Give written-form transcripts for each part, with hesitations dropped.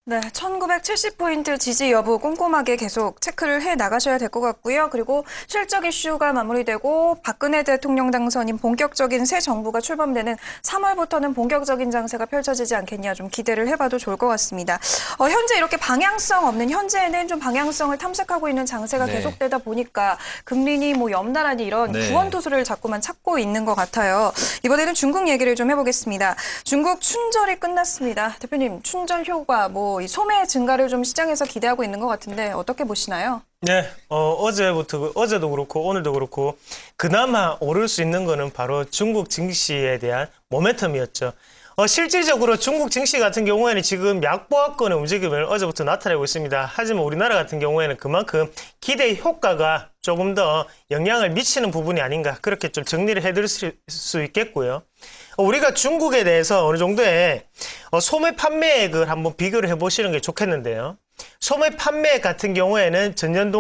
네, 1970포인트 지지 여부 꼼꼼하게 계속 체크를 해 나가셔야 될 것 같고요. 그리고 실적 이슈가 마무리되고 박근혜 대통령 당선인 본격적인 새 정부가 출범되는 3월부터는 본격적인 장세가 펼쳐지지 않겠냐 좀 기대를 해봐도 좋을 것 같습니다. 현재 이렇게 방향성 없는 현재는 좀 방향성을 탐색하고 있는 장세가 계속되다 보니까 금리니 뭐 옆나라니 이런 구원투수를 자꾸만 찾고 있는 것 같아요. 이번에는 중국 얘기를 좀 해보겠습니다. 중국 춘절이 끝났습니다. 대표님, 춘절 효과 이 소매 증가를 좀 시장에서 기대하고 있는 것 같은데 어떻게 보시나요? 네, 어제도 그렇고 오늘도 그렇고 그나마 오를 수 있는 거는 바로 중국 증시에 대한 모멘텀이었죠. 실질적으로 중국 증시 같은 경우에는 지금 약보합권의 움직임을 어제부터 나타내고 있습니다. 하지만 우리나라 같은 경우에는 그만큼 기대 효과가 조금 더 영향을 미치는 부분이 아닌가 그렇게 좀 정리를 해드릴 수 있겠고요. 우리가 중국에 대해서 어느 정도의 소매 판매액을 한번 비교를 해보시는 게 좋겠는데요. 소매 판매 같은 경우에는 전년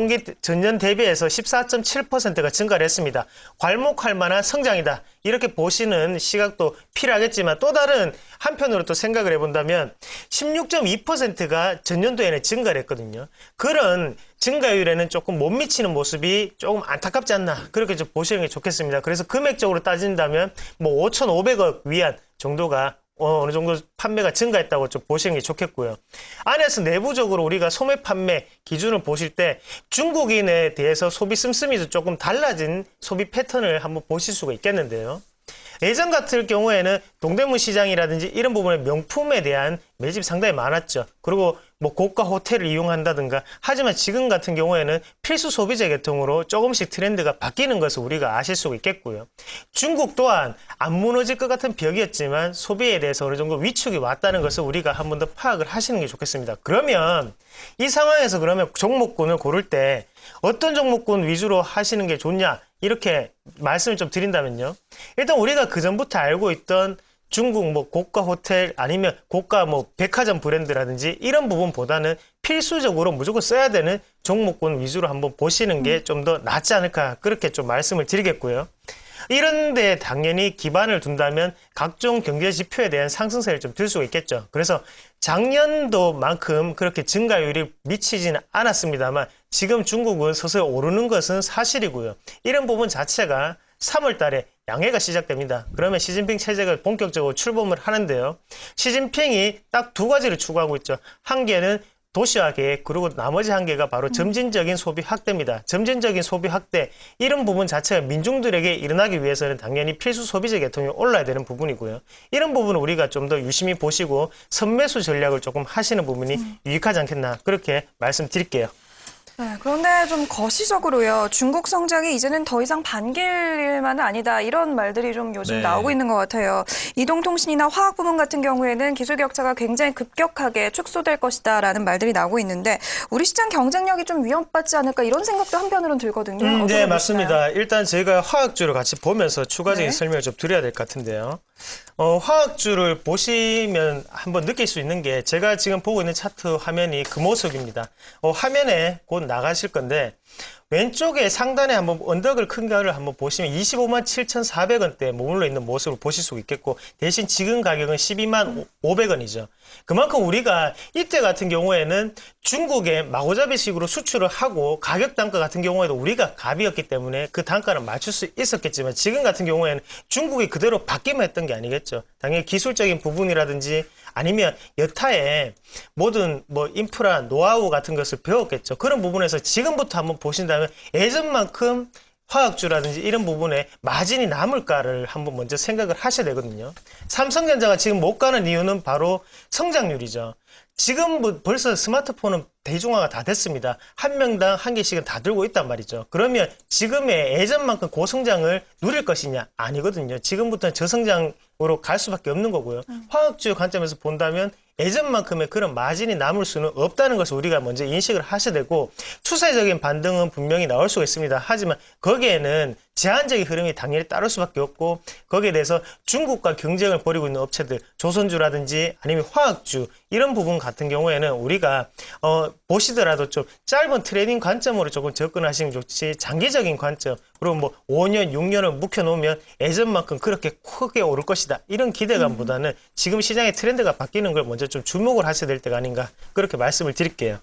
대비해서 14.7%가 증가를 했습니다. 괄목할 만한 성장이다. 이렇게 보시는 시각도 필요하겠지만 또 다른 한편으로 또 생각을 해본다면 16.2%가 전년도에는 증가를 했거든요. 그런 증가율에는 조금 못 미치는 모습이 조금 안타깝지 않나 그렇게 좀 보시는 게 좋겠습니다. 그래서 금액적으로 따진다면 5,500억 위안 정도가 어느 정도 판매가 증가했다고 좀 보시는 게 좋겠고요. 안에서 내부적으로 우리가 소매 판매 기준을 보실 때 중국인에 대해서 소비 씀씀이도 조금 달라진 소비 패턴을 한번 보실 수가 있겠는데요. 예전 같은 경우에는 동대문 시장이라든지 이런 부분의 명품에 대한 매집이 상당히 많았죠. 그리고 고가 호텔을 이용한다든가. 하지만 지금 같은 경우에는 필수 소비재 계통으로 조금씩 트렌드가 바뀌는 것을 우리가 아실 수가 있겠고요. 중국 또한 안 무너질 것 같은 벽이었지만 소비에 대해서 어느 정도 위축이 왔다는 것을 우리가 한 번 더 파악을 하시는 게 좋겠습니다. 그러면 이 상황에서 그러면 종목군을 고를 때 어떤 종목군 위주로 하시는 게 좋냐? 이렇게 말씀을 좀 드린다면요. 일단 우리가 그전부터 알고 있던 중국 고가 호텔 아니면 고가 백화점 브랜드라든지 이런 부분보다는 필수적으로 무조건 써야 되는 종목군 위주로 한번 보시는 게 좀 더 낫지 않을까 그렇게 좀 말씀을 드리겠고요. 이런데 당연히 기반을 둔다면 각종 경제 지표에 대한 상승세를 좀 들 수가 있겠죠. 그래서 작년도만큼 그렇게 증가율이 미치지는 않았습니다만 지금 중국은 서서히 오르는 것은 사실이고요. 이런 부분 자체가 3월 달에 양해가 시작됩니다. 그러면 시진핑 체제가 본격적으로 출범을 하는데요. 시진핑이 딱 두 가지를 추구하고 있죠. 한 개는 도시화 계획, 그리고 나머지 한 개가 바로 점진적인 소비 확대입니다. 점진적인 소비 확대, 이런 부분 자체가 민중들에게 일어나기 위해서는 당연히 필수 소비재 계통이 올라야 되는 부분이고요. 이런 부분을 우리가 좀 더 유심히 보시고 선매수 전략을 조금 하시는 부분이 유익하지 않겠나 그렇게 말씀드릴게요. 네, 그런데 좀 거시적으로요. 중국 성장이 이제는 더 이상 반길만은 아니다. 이런 말들이 좀 요즘 나오고 있는 것 같아요. 이동통신이나 화학 부문 같은 경우에는 기술 격차가 굉장히 급격하게 축소될 것이다라는 말들이 나오고 있는데 우리 시장 경쟁력이 좀 위협받지 않을까 이런 생각도 한편으로는 들거든요. 네, 맞습니다. 일단 저희가 화학주를 같이 보면서 추가적인 설명을 좀 드려야 될 것 같은데요. 화학주를 보시면 한번 느낄 수 있는 게 제가 지금 보고 있는 차트 화면이 그 모습입니다. 화면에 곧 나가실 건데 왼쪽에 상단에 한번 언덕을 큰 거를 한번 보시면 25만 7,400원대에 머물러 있는 모습을 보실 수 있겠고 대신 지금 가격은 12만 500원이죠. 그만큼 우리가 이때 같은 경우에는 중국에 마구잡이식으로 수출을 하고 가격 단가 같은 경우에도 우리가 갑이었기 때문에 그 단가를 맞출 수 있었겠지만 지금 같은 경우에는 중국이 그대로 받기만 했던 게 아니겠죠. 당연히 기술적인 부분이라든지 아니면 여타의 모든 인프라, 노하우 같은 것을 배웠겠죠. 그런 부분에서 지금부터 한번 보신다면 예전만큼 화학주라든지 이런 부분에 마진이 남을까를 한번 먼저 생각을 하셔야 되거든요. 삼성전자가 지금 못 가는 이유는 바로 성장률이죠. 지금 벌써 스마트폰은 대중화가 다 됐습니다. 한 명당 한 개씩은 다 들고 있단 말이죠. 그러면 지금의 예전만큼 고성장을 누릴 것이냐? 아니거든요. 지금부터는 저성장으로 갈 수밖에 없는 거고요. 화학주 관점에서 본다면 예전만큼의 그런 마진이 남을 수는 없다는 것을 우리가 먼저 인식을 하셔야 되고 추세적인 반등은 분명히 나올 수가 있습니다. 하지만 거기에는 제한적인 흐름이 당연히 따를 수밖에 없고 거기에 대해서 중국과 경쟁을 벌이고 있는 업체들, 조선주라든지 아니면 화학주 이런 부분 같은 경우에는 우리가 보시더라도 좀 짧은 트레이딩 관점으로 조금 접근하시면 좋지 장기적인 관점 그리고 뭐 5년, 6년을 묵혀놓으면 예전만큼 그렇게 크게 오를 것이다 이런 기대감보다는 지금 시장의 트렌드가 바뀌는 걸 먼저 좀 주목을 하셔야 될 때가 아닌가 그렇게 말씀을 드릴게요.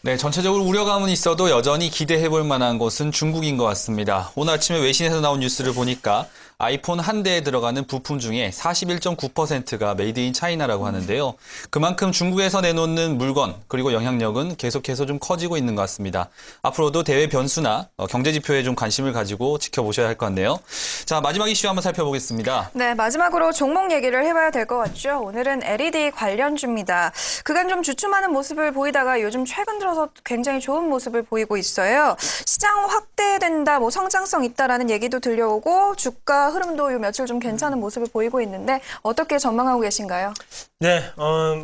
네, 전체적으로 우려감은 있어도 여전히 기대해볼 만한 것은 중국인 것 같습니다. 오늘 아침에 외신에서 나온 뉴스를 보니까 아이폰 한 대에 들어가는 부품 중에 41.9%가 메이드 인 차이나라고 하는데요. 그만큼 중국에서 내놓는 물건 그리고 영향력은 계속해서 좀 커지고 있는 것 같습니다. 앞으로도 대외 변수나 경제 지표에 좀 관심을 가지고 지켜보셔야 할 것 같네요. 자, 마지막 이슈 한번 살펴보겠습니다. 네, 마지막으로 종목 얘기를 해봐야 될 것 같죠. 오늘은 LED 관련주입니다. 그간 좀 주춤하는 모습을 보이다가 요즘 최근 들어서 굉장히 좋은 모습을 보이고 있어요. 시장 확대된다, 뭐 성장성 있다라는 얘기도 들려오고 주가 흐름도 요 며칠 좀 괜찮은 모습을 보이고 있는데 어떻게 전망하고 계신가요? 네,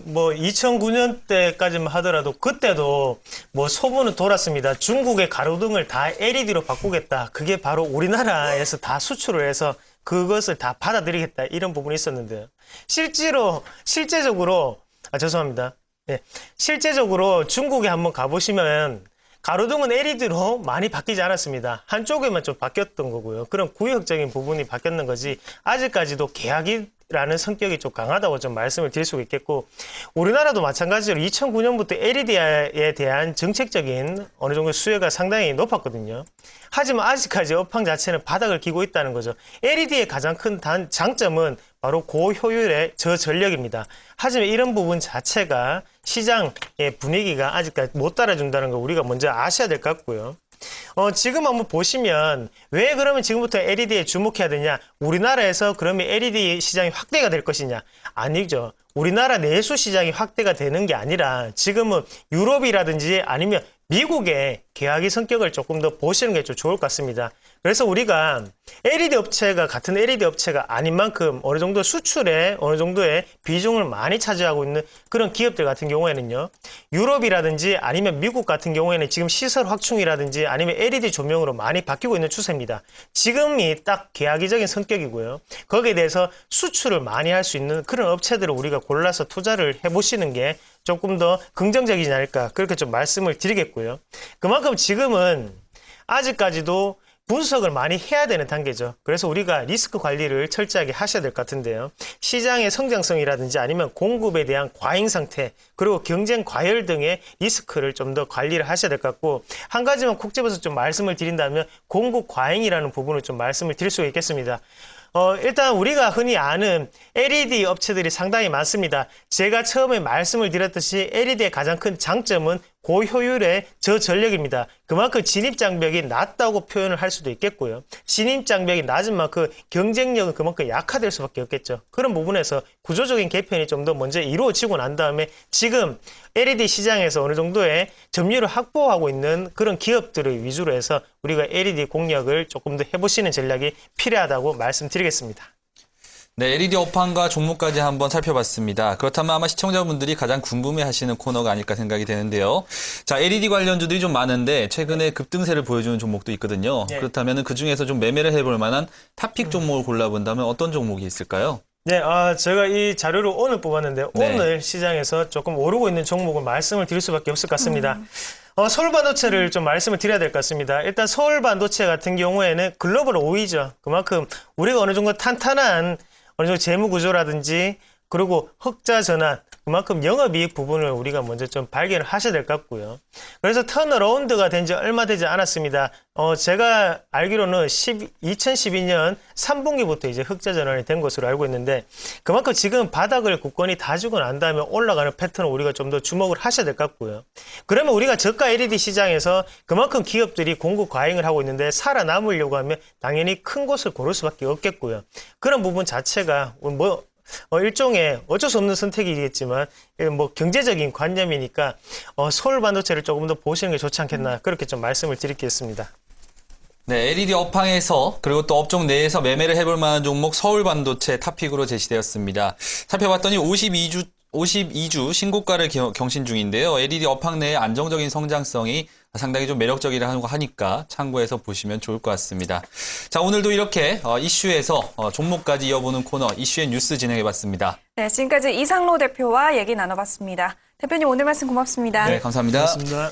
뭐 2009년 때까지만 하더라도 그때도 뭐 소문은 돌았습니다. 중국의 가로등을 다 LED로 바꾸겠다. 그게 바로 우리나라에서 다 수출을 해서 그것을 다 받아들이겠다. 이런 부분이 있었는데요. 실제적으로 죄송합니다. 네, 실제적으로 중국에 한번 가보시면 가로등은 LED로 많이 바뀌지 않았습니다. 한쪽에만 좀 바뀌었던 거고요. 그런 구역적인 부분이 바뀌었는 거지 아직까지도 계약이라는 성격이 좀 강하다고 좀 말씀을 드릴 수가 있겠고 우리나라도 마찬가지로 2009년부터 LED에 대한 정책적인 어느 정도 수요가 상당히 높았거든요. 하지만 아직까지 업황 자체는 바닥을 기고 있다는 거죠. LED의 가장 큰 장점은 바로 고효율의 저전력입니다. 하지만 이런 부분 자체가 시장의 분위기가 아직까지 못 따라준다는 걸 우리가 먼저 아셔야 될 것 같고요. 지금 한번 보시면 왜 그러면 지금부터 LED에 주목해야 되냐? 우리나라에서 그러면 LED 시장이 확대가 될 것이냐? 아니죠. 우리나라 내수 시장이 확대가 되는 게 아니라 지금은 유럽이라든지 아니면 미국의 계약의 성격을 조금 더 보시는 게 좀 좋을 것 같습니다. 그래서 우리가 같은 LED 업체가 아닌 만큼 어느 정도 수출에 어느 정도의 비중을 많이 차지하고 있는 그런 기업들 같은 경우에는요. 유럽이라든지 아니면 미국 같은 경우에는 지금 시설 확충이라든지 아니면 LED 조명으로 많이 바뀌고 있는 추세입니다. 지금이 딱 계약이적인 성격이고요. 거기에 대해서 수출을 많이 할 수 있는 그런 업체들을 우리가 골라서 투자를 해보시는 게 조금 더 긍정적이지 않을까 그렇게 좀 말씀을 드리겠고요. 그만큼 지금은 아직까지도 분석을 많이 해야 되는 단계죠. 그래서 우리가 리스크 관리를 철저하게 하셔야 될 것 같은데요. 시장의 성장성이라든지 아니면 공급에 대한 과잉 상태 그리고 경쟁 과열 등의 리스크를 좀 더 관리를 하셔야 될 것 같고 한 가지만 콕 집어서 좀 말씀을 드린다면 공급 과잉이라는 부분을 좀 말씀을 드릴 수가 있겠습니다. 일단 우리가 흔히 아는 LED 업체들이 상당히 많습니다. 제가 처음에 말씀을 드렸듯이 LED의 가장 큰 장점은 고효율의 저전력입니다. 그만큼 진입장벽이 낮다고 표현을 할 수도 있겠고요. 진입장벽이 낮은 만큼 경쟁력은 그만큼 약화될 수밖에 없겠죠. 그런 부분에서 구조적인 개편이 좀 더 먼저 이루어지고 난 다음에 지금 LED 시장에서 어느 정도의 점유율을 확보하고 있는 그런 기업들을 위주로 해서 우리가 LED 공략을 조금 더 해보시는 전략이 필요하다고 말씀드리겠습니다. 네, LED 업황과 종목까지 한번 살펴봤습니다. 그렇다면 아마 시청자분들이 가장 궁금해하시는 코너가 아닐까 생각이 되는데요. 자, LED 관련주들이 좀 많은데 최근에 급등세를 보여주는 종목도 있거든요. 네. 그렇다면 그 중에서 좀 매매를 해볼 만한 탑픽 종목을 골라본다면 어떤 종목이 있을까요? 네, 제가 이 자료를 오늘 뽑았는데 네. 오늘 시장에서 조금 오르고 있는 종목을 말씀을 드릴 수밖에 없을 것 같습니다. 서울반도체를 좀 말씀을 드려야 될 것 같습니다. 일단 서울반도체 같은 경우에는 글로벌 5위죠. 그만큼 우리가 어느 정도 탄탄한 어느 정도 재무 구조라든지 그리고 흑자 전환 그만큼 영업이익 부분을 우리가 먼저 좀 발견을 하셔야 될 것 같고요. 그래서 턴어라운드가 된 지 얼마 되지 않았습니다. 제가 알기로는 2012년 3분기부터 이제 흑자 전환이 된 것으로 알고 있는데 그만큼 지금 바닥을 굳건히 다지고 난 다음에 올라가는 패턴을 우리가 좀 더 주목을 하셔야 될 것 같고요. 그러면 우리가 저가 LED 시장에서 그만큼 기업들이 공급 과잉을 하고 있는데 살아남으려고 하면 당연히 큰 곳을 고를 수밖에 없겠고요. 그런 부분 자체가 일종의 어쩔 수 없는 선택이겠지만 뭐 경제적인 관념이니까 서울 반도체를 조금 더 보시는 게 좋지 않겠나 그렇게 좀 말씀을 드리겠습니다. 네, LED 업황에서 그리고 또 업종 내에서 매매를 해볼 만한 종목 서울반도체 탑픽으로 제시되었습니다. 살펴봤더니 52주 신고가를 경신 중인데요. LED 업황 내의 안정적인 성장성이 상당히 좀 매력적이라고 하니까 참고해서 보시면 좋을 것 같습니다. 자, 오늘도 이렇게 이슈에서 종목까지 이어보는 코너 이슈의 뉴스 진행해봤습니다. 네, 지금까지 이상로 대표와 얘기 나눠봤습니다. 대표님 오늘 말씀 고맙습니다. 네, 감사합니다. 고맙습니다.